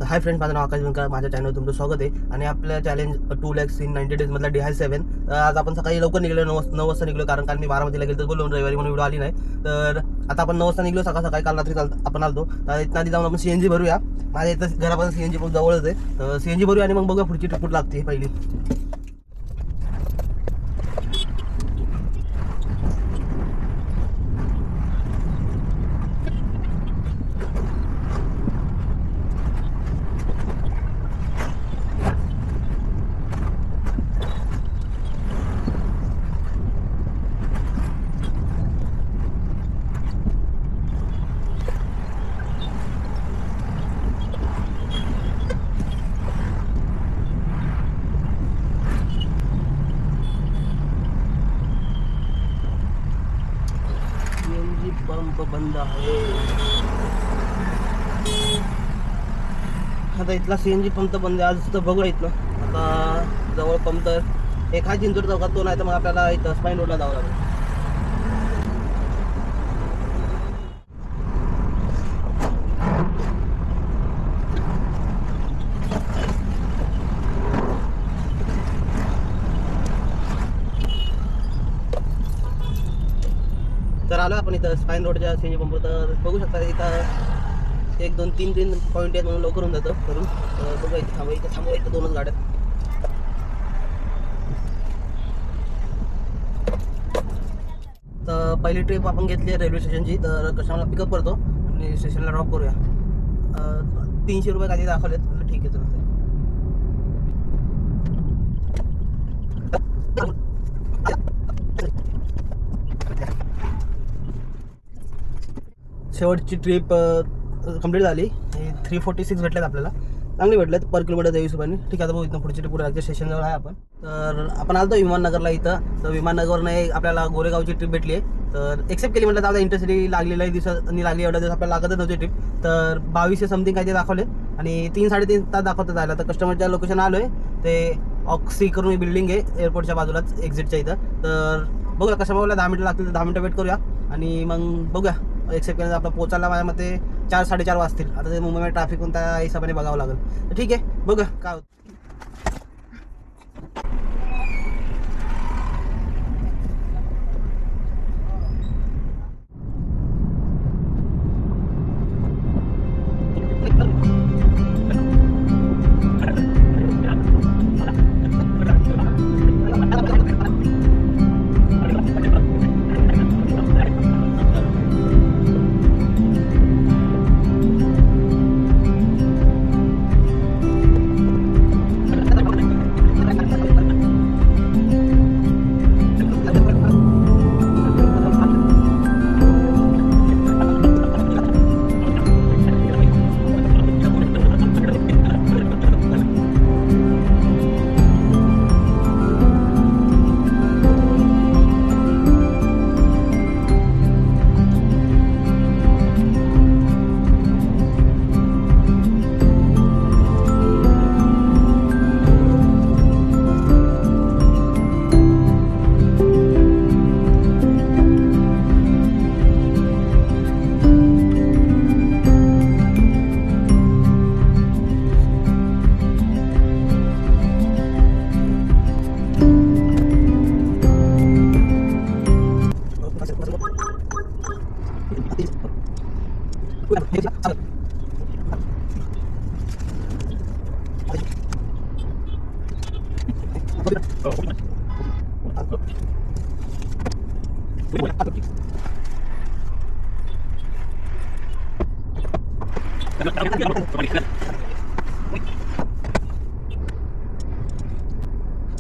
Hi friends, माझं नाव आकाश बनकर. माझ्या चॅनलवर तुमचं स्वागत आहे. आणि आपल्या चॅलेंज 2 lakhs in 90 days मधला डे आहे 7. आज आपण सकाळी लवकर निघलो, 9 वाजता निघलो, कारण काल मी बारामतीला गेलो तर बोलून रविवारी म्हणून व्हिडिओ आली नाही. तर आता आपण 9 वाजता निघलो सकाळी. काल रात्री आपण आलतो. तर इथं आधी जाऊन आपण CNG भरूया. माझ्या इथं घरापासून CNG पंप जवळच आहे. तर CNG भरूया आणि मग बघूया पुढची ट्रिप कुठं लागते पहिली. पंप बंद आहे. आता इथला CNG पंप तर बंद आहे आज. तर बघूया इथलं आता जवळ पंप तर एक हा जिंतूर चौकात, तो नाही तर मग आपल्याला इथं स्पाईन रोडला जावं लागेल. तर आलो आपण इथं स्पाईन रोडच्या CNG पंप. तर बघू शकता इथं 1 2 3 पॉईंट आहेत म्हणून लवकर होऊन जातं करून. बघा इथं थांबवायचं 2च गाड्या. तर पहिली ट्रिप आपण घेतली आहे रेल्वे स्टेशनची. तर कस्टमरला पिकअप करतो आणि स्टेशनला ड्रॉप करूया. 300 रुपये काही दाखवलेत. म्हटलं ठीक आहे चला. शेवटची ट्रिप कंप्लीट झाली. 346 भेटलेत आपल्याला, चांगले भेटलेत पर किलोमीटर 23 रुपयांनी. ठीक आहे, आता बघू इथं पुढची ट्रिप कुठे लागते. स्टेशनजवळ आहे आपण. तर आपण आलो विमाननगरला इथं. तर विमाननगरने आपल्याला गोरेगावची ट्रिप भेटली आहे. तर एक्सेप्ट केली. म्हटलं आता इंटरसिटी लागलेल्या दिवसांनी लागली, एवढ्या दिवस आपल्याला लागतच नव्हती ट्रिप. तर 2200 समथिंग काही ते दाखवले आणि 3-3.5 तास दाखवतात जायला. तर कस्टमरच्या लोकेशन आलो आहे ते ऑक्सी करून बिल्डिंग आहे एअरपोर्टच्या बाजूलाच एक्झिटच्या इथं. तर बघूया कस्टमरला 10 मिनिटं लागतील तर 10 मिनिटं वेट करूया आणि मग बघूया. एक्सेप्ट केलं आपला पोचायला माझ्या मते 4-4:30 वाजतील. आता ते मुंबईमध्ये ट्रॅफिक कोणत्या हिशोबाने बघावं लागेल. तर ठीक आहे, बघूया काय होतं.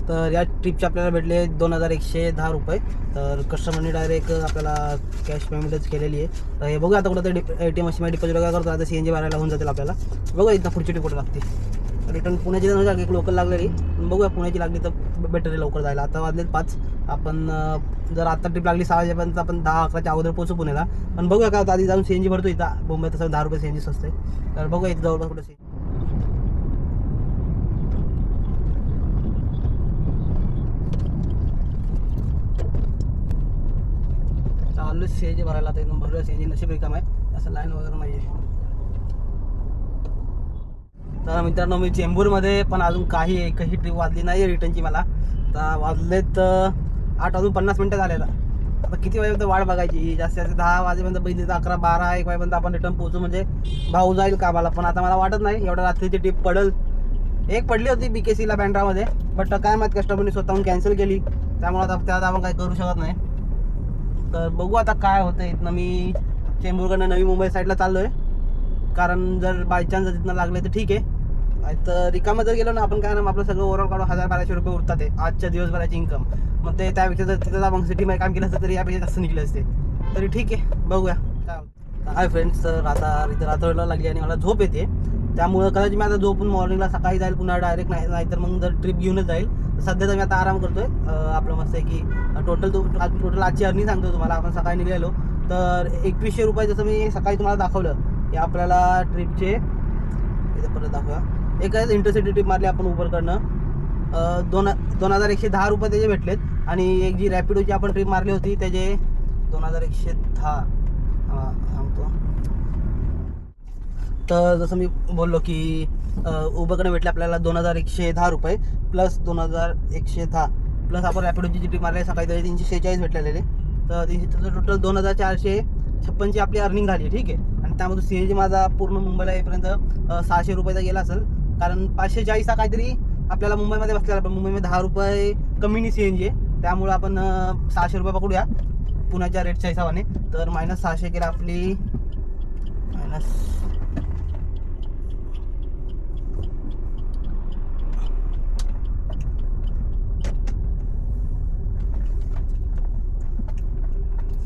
तर या ट्रिपचे आपल्याला भेटले 2110 रुपये. तर कस्टमरने डायरेक्ट आपल्याला कॅश पेमेंटच केलेली आहे. तर हे बघूया आता कुठं तरी ATM मशीन डिपॉझिट वगैरे करतो. आता CNG भरायला होऊन जातील आपल्याला. बघूया इथं पुढची ट्रिप कुठं लागते. रिटर्न पुण्याची तर एक लोकल लागलेली, पण बघूया पुण्याची लागली तर बेटर आहे लवकर जायला. आता वाजलेत 5. आपण जर आता ट्रिप लागली 6 वाजेपर्यंत आपण 10-11च्या अगोदर पोहोचू पुण्याला. पण बघूया का आधी जाऊन CNG भरतो. इथं मुंबईत तसं 10 रुपये CNG स्वस्त आहे. तर बघूया इथं जवळपास कुठं चालू CNG भरायला. आता एकदम भरूया CNG. नशीब रिकाम आहे, असं लाईन वगैरे नाही आहे. तर मित्रांनो मी चेंबूरमध्ये पण अजून एकही ट्रिप वाजली नाही रिटर्नची मला. तर वाजलेत 8:50 झाले. आता किती वाजेपर्यंत वाट बघायची, जास्तीत जास्त 10 वाजेपर्यंत बघितली तर 11, 12, 1 वाजेपर्यंत आपण रिटर्न पोहोचू, म्हणजे भाऊ जाईल कामाला. पण आता मला वाटत नाही एवढ्या रात्रीची ट्रिप पडेल. एक पडली होती BKCला बँड्रामध्ये, बट काय माहीत कस्टमरने स्वतःहून कॅन्सल केली, त्यामुळे आता त्यात आपण काही करू शकत नाही. तर बघू आता काय होतं. इथनं मी चेंबूरकडनं नवी मुंबई साईडला चाललो आहे, कारण जर बायचान्स तिथनं लागले तर ठीक आहे. तर रिकामं जर गेलो ना आपण, काय ना आपलं सगळं ओव्हरऑल काढून 1000-1200 रुपये उरतात आहे आजच्या दिवसभराची इन्कम. मग ते त्यापेक्षा जर तिथं आपण सिटीमध्ये काम केलं असतं तरी यापेक्षा जास्त निघले असते. तरी ठीक आहे, बघूया काय होतं. हाय फ्रेंड्स, तर आता इथं रात्रला लागली आणि मला झोप येते, त्यामुळं कदाचित मी आता झोपून मॉर्निंगला सकाळी जाईल पुन्हा डायरेक्ट, नाही तर मग जर ट्रिप घेऊनच जाईल. सध्या तर मी आता आराम करतोय. आपलं मस्त आहे की टोटल आजची अर्निंग सांगतो तुम्हाला. आपण सकाळी निघालो तर 2100 रुपये, जसं मी सकाळी तुम्हाला दाखवलं की आपल्याला ट्रिपचे इथं परत दाखवा. एक इंटरसिटी ट्रिप मारली आपण उबरकडनं, 2110 रुपये त्याचे भेटलेत. आणि एक जी रॅपिडोची आपण ट्रिप मारली होती त्याचे 2110. सांगतो. तर जसं मी बोललो की उबरकडे भेटले आपल्याला 2110 रुपये प्लस 2110 प्लस आपण रॅपिडोची जी ट्रिप मारली सकाळी त्याचे 346 भेटलेले. तर टोटल 2456ची आपली अर्निंग झाली. ठीक आहे. आणि त्यामधून CNG माझा पूर्ण मुंबईला येईपर्यंत 600 रुपयाचा गेला असेल, कारण 540 काहीतरी आपल्याला मुंबईमध्ये बसलेला, पण मुंबईमध्ये 10 रुपये कमीनी CNG आहे, त्यामुळं आपण 600 रुपये पकडूया पुण्याच्या रेटच्या हिशोबाने. तर -600 केला आपली,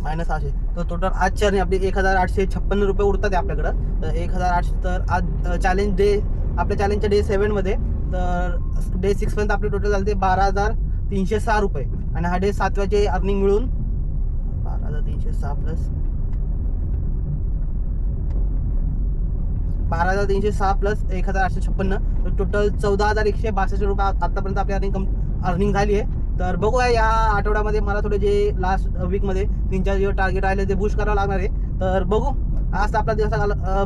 -600. तर टोटल आजची अर्निंग आपली 1856 रुपये उरतात आहे आपल्याकडं. तर 1800. तर आज आपल्या चॅलेंजच्या डे 7मध्ये, तर डे 6 पर्यंत आपली टोटल झाली 12,306 रुपये. आणि हा डे 7व्याचे अर्निंग मिळून 12,306 प्लस 1856, तर टोटल 14,162 रुपये आतापर्यंत आपली अर्निंग झाली आहे. तर बघूया या आठवड्यामध्ये मला थोडे जे लास्ट वीकमध्ये 3-4 दिवस टार्गेट राहिले ते बूस्ट करावं लागणार आहे. तर बघू आज आपला दिवस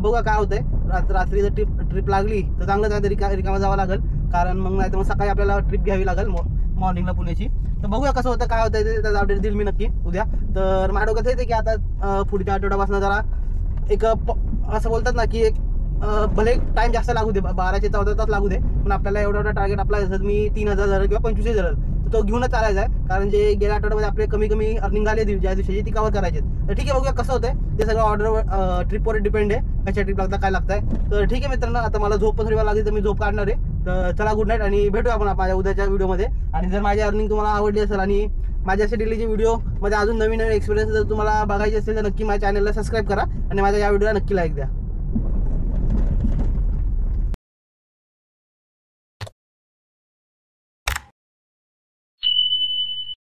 बघूया काय होतंय. रात्री जर ट्रिप लागली तर चांगलं काय रिकामा जावं लागेल, कारण मग नाही तर मग सकाळी आपल्याला ट्रिप घ्यावी लागेल मॉर्निंगला पुण्याची. तर बघूया कसं होतं काय होतं ते, त्याचा अपडेट देईल मी नक्की उद्या. तर माझ्या डोक्यात येते की आता पुढच्या आठवड्यापासून जरा एक असं बोलतात ना की एक भले टाइम जास्त लागू दे, 12 ते 14 तास लागू दे, पण आपल्याला एवढा टार्गेट आपला जसं मी 3000 झालं किंवा 25,000 झालं तर तो घेऊनच चालायचा आहे. कारण जे गेल्या आठवड्यामध्ये आपले कमी अर्निंग झाली ज्या दिवशीची ती कव्हर करायची. तर ठीक आहे, बघूया कसं होतंय. ते सगळं ऑर्डर ट्रिपवर डिपेंड आहे, कशा ट्रिप लागतं काय लागतंय. तर ठीक आहे मित्रांनो, आता मला झोप पण थोडी लागली तर मी झोप काढणार आहे. तर चला, गुड नाईट आणि भेटूया आपण माझ्या उद्याच्या व्हिडिओमध्ये. आणि जर माझी अर्निंग तुम्हाला आवडली असेल आणि माझ्या अशा डेलीचे व्हिडिओमध्ये अजून नवीन एक्सपिरियन्स जर तुम्हाला बघायचे असेल तर नक्की माझ्या चॅनलला सबस्क्राईब करा आणि माझ्या या व्हिडिओला नक्की लाईक द्या.